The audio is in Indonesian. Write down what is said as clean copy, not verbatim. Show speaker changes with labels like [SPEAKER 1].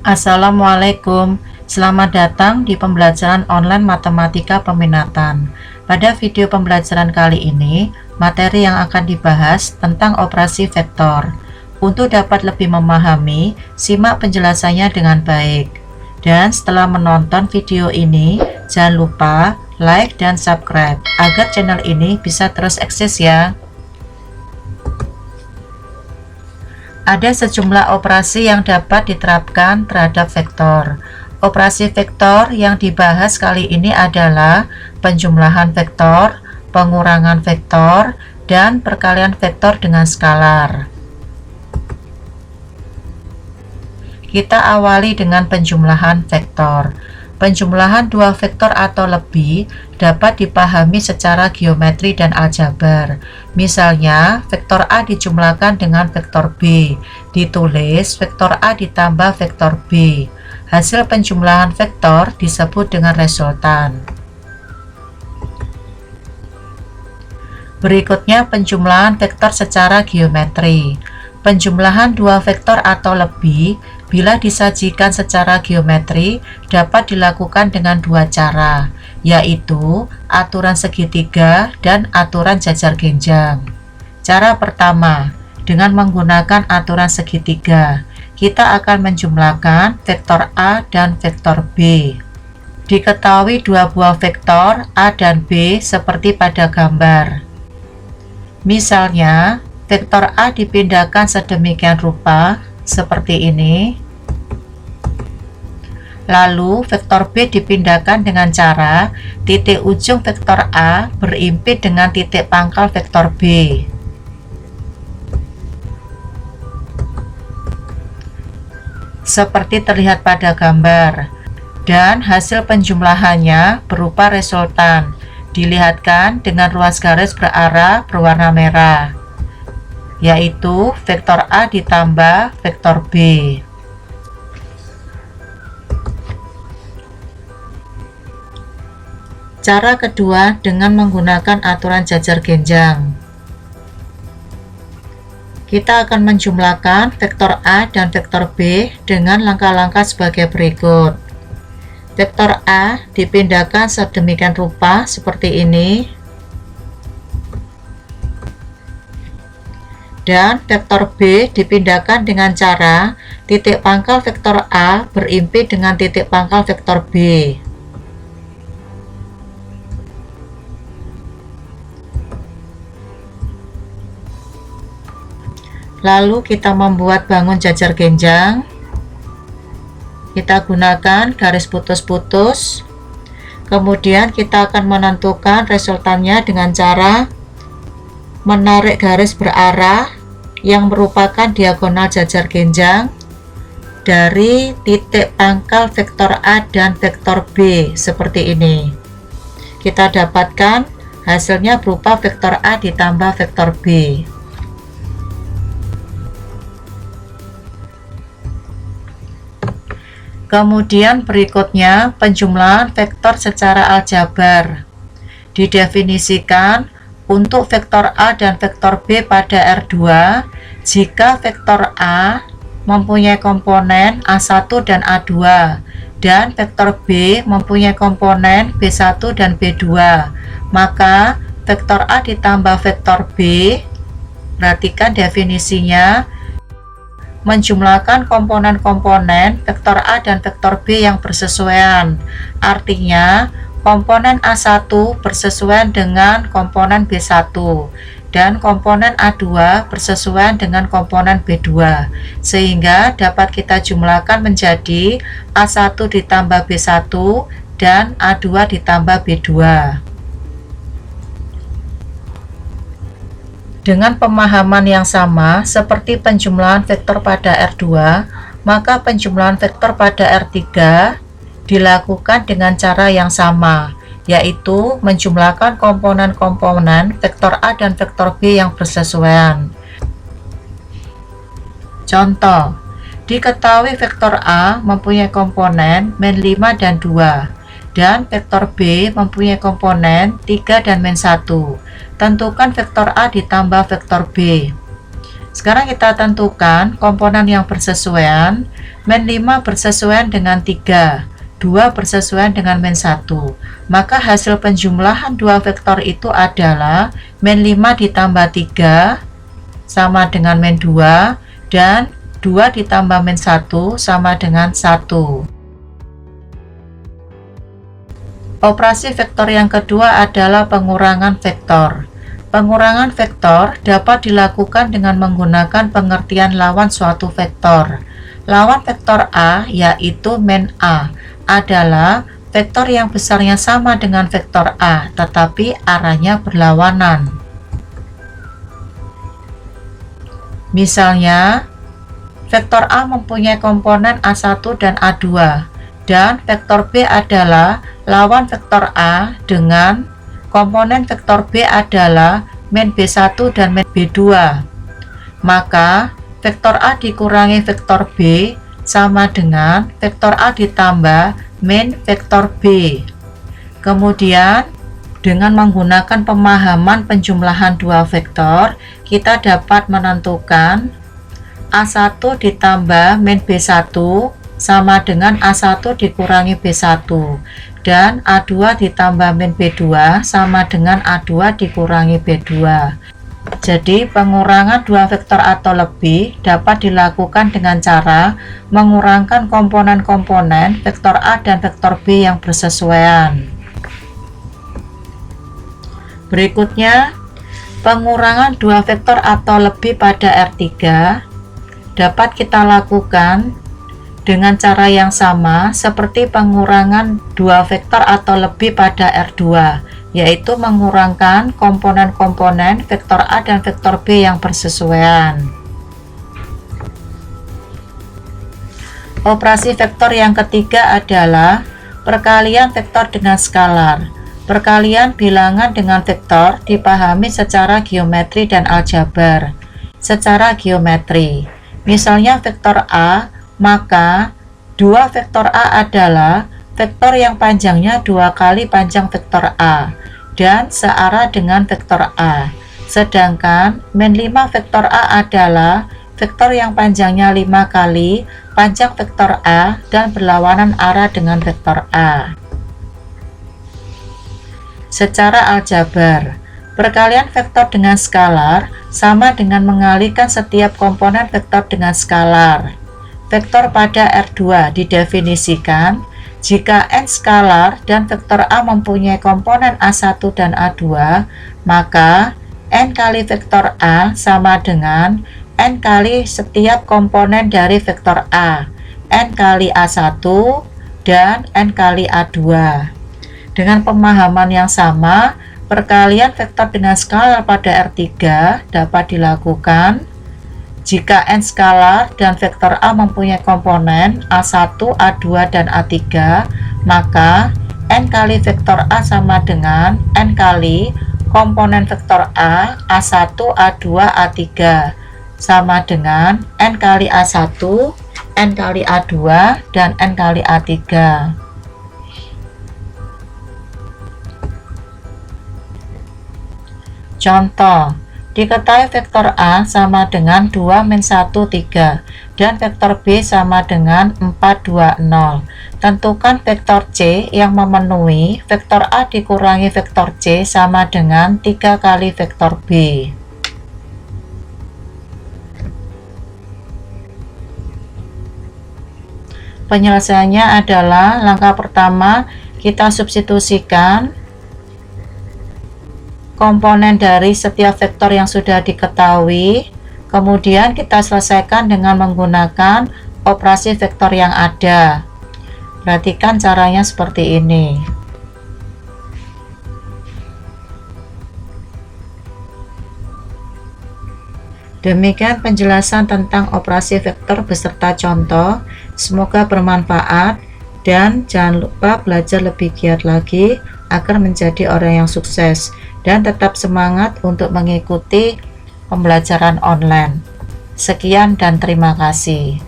[SPEAKER 1] Assalamualaikum, selamat datang di pembelajaran online matematika peminatan. Pada video pembelajaran kali ini, materi yang akan dibahas tentang operasi vektor. Untuk dapat lebih memahami, simak penjelasannya dengan baik. Dan setelah menonton video ini, jangan lupa like dan subscribe agar channel ini bisa terus eksis ya. Ada sejumlah operasi yang dapat diterapkan terhadap vektor. Operasi vektor yang dibahas kali ini adalah penjumlahan vektor, pengurangan vektor, dan perkalian vektor dengan skalar. Kita awali dengan penjumlahan vektor. Penjumlahan dua vektor atau lebih dapat dipahami secara geometri dan aljabar. Misalnya, vektor A dijumlahkan dengan vektor B, ditulis vektor A ditambah vektor B. Hasil penjumlahan vektor disebut dengan resultan. Berikutnya penjumlahan vektor secara geometri. Penjumlahan dua vektor atau lebih bila disajikan secara geometri dapat dilakukan dengan dua cara, yaitu aturan segitiga dan aturan jajar genjang. Cara pertama, dengan menggunakan aturan segitiga, kita akan menjumlahkan vektor A dan vektor B. Diketahui dua buah vektor A dan B seperti pada gambar. Misalnya, vektor A dipindahkan sedemikian rupa seperti ini. Lalu vektor B dipindahkan dengan cara titik ujung vektor A berimpit dengan titik pangkal vektor B. Seperti terlihat pada gambar. Dan hasil penjumlahannya berupa resultan. Dilihatkan dengan ruas garis berarah berwarna merah, yaitu vektor A ditambah vektor B. Cara kedua dengan menggunakan aturan jajar genjang. Kita akan menjumlahkan vektor A dan vektor B dengan langkah-langkah sebagai berikut. Vektor A dipindahkan sedemikian rupa seperti ini. Dan vektor B dipindahkan dengan cara titik pangkal vektor A berimpit dengan titik pangkal vektor B. Lalu kita membuat bangun jajar genjang. Kita gunakan garis putus-putus. Kemudian kita akan menentukan resultannya dengan cara menarik garis berarah yang merupakan diagonal jajar genjang dari titik pangkal vektor A dan vektor B seperti ini. Kita dapatkan hasilnya berupa vektor A ditambah vektor B. Kemudian berikutnya penjumlahan vektor secara aljabar. Didefinisikan untuk vektor A dan vektor B pada R2, jika vektor A mempunyai komponen A1 dan A2, dan vektor B mempunyai komponen B1 dan B2, maka vektor A ditambah vektor B, perhatikan definisinya, menjumlahkan komponen-komponen vektor A dan vektor B yang bersesuaian. Artinya, komponen A1 bersesuaian dengan komponen B1 dan komponen A2 bersesuaian dengan komponen B2, sehingga dapat kita jumlahkan menjadi A1 ditambah B1 dan A2 ditambah B2. Dengan pemahaman yang sama seperti penjumlahan vektor pada R2, maka penjumlahan vektor pada R3 dilakukan dengan cara yang sama, yaitu menjumlahkan komponen-komponen vektor A dan vektor B yang bersesuaian. Contoh, diketahui vektor A mempunyai komponen -5 dan 2, dan vektor B mempunyai komponen 3 dan -1. Tentukan vektor A ditambah vektor B. Sekarang kita tentukan komponen yang bersesuaian. Min 5 bersesuaian dengan 3, 2 bersesuaian dengan min 1. Maka hasil penjumlahan dua vektor itu adalah min 5 ditambah 3 sama dengan min 2, dan 2 ditambah min 1 sama dengan 1. Operasi vektor yang kedua adalah pengurangan vektor. Pengurangan vektor dapat dilakukan dengan menggunakan pengertian lawan suatu vektor. Lawan vektor A, yaitu min A, adalah vektor yang besarnya sama dengan vektor A, tetapi arahnya berlawanan. Misalnya, vektor A mempunyai komponen A1 dan A2, dan vektor B adalah lawan vektor A dengan komponen vektor B adalah min B1 dan min B2. Maka, vektor A dikurangi vektor B sama dengan vektor A ditambah min vektor B. Kemudian, dengan menggunakan pemahaman penjumlahan dua vektor, kita dapat menentukan A1 ditambah min B1 sama dengan A1 dikurangi B1, dan A2 ditambah min B2 sama dengan A2 dikurangi B2. Jadi, pengurangan dua vektor atau lebih dapat dilakukan dengan cara mengurangkan komponen-komponen vektor A dan vektor B yang bersesuaian. Berikutnya, pengurangan dua vektor atau lebih pada R3 dapat kita lakukan dengan cara yang sama seperti pengurangan dua vektor atau lebih pada R2, yaitu mengurangkan komponen-komponen vektor A dan vektor B yang bersesuaian. Operasi vektor yang ketiga adalah perkalian vektor dengan skalar. Perkalian bilangan dengan vektor dipahami secara geometri dan aljabar. Secara geometri, misalnya vektor A, maka dua vektor A adalah vektor yang panjangnya 2 kali panjang vektor A dan searah dengan vektor A. Sedangkan min 5 vektor A adalah vektor yang panjangnya 5 kali panjang vektor A dan berlawanan arah dengan vektor A. Secara aljabar, perkalian vektor dengan skalar sama dengan mengalikan setiap komponen vektor dengan skalar. Vektor pada R2 didefinisikan jika n skalar dan vektor A mempunyai komponen A1 dan A2, maka n kali vektor A sama dengan n kali setiap komponen dari vektor A, n kali A1 dan n kali A2. Dengan pemahaman yang sama, perkalian vektor dengan skalar pada R3 dapat dilakukan jika n skalar dan vektor A mempunyai komponen A1, A2, dan A3, maka n kali vektor A sama dengan n kali komponen vektor A, A1, A2, A3, sama dengan n kali A1, n kali A2, dan n kali A3. Contoh, diketahui vektor A sama dengan 2 min 1, 3, dan vektor B sama dengan 4, 2, 0. Tentukan vektor C yang memenuhi vektor A dikurangi vektor C sama dengan 3 kali vektor B. Penyelesaiannya adalah langkah pertama, kita substitusikan komponen dari setiap vektor yang sudah diketahui, kemudian kita selesaikan dengan menggunakan operasi vektor yang ada. Perhatikan caranya seperti ini. Demikian penjelasan tentang operasi vektor beserta contoh. Semoga bermanfaat dan jangan lupa belajar lebih giat lagi agar menjadi orang yang sukses, dan tetap semangat untuk mengikuti pembelajaran online. Sekian dan terima kasih.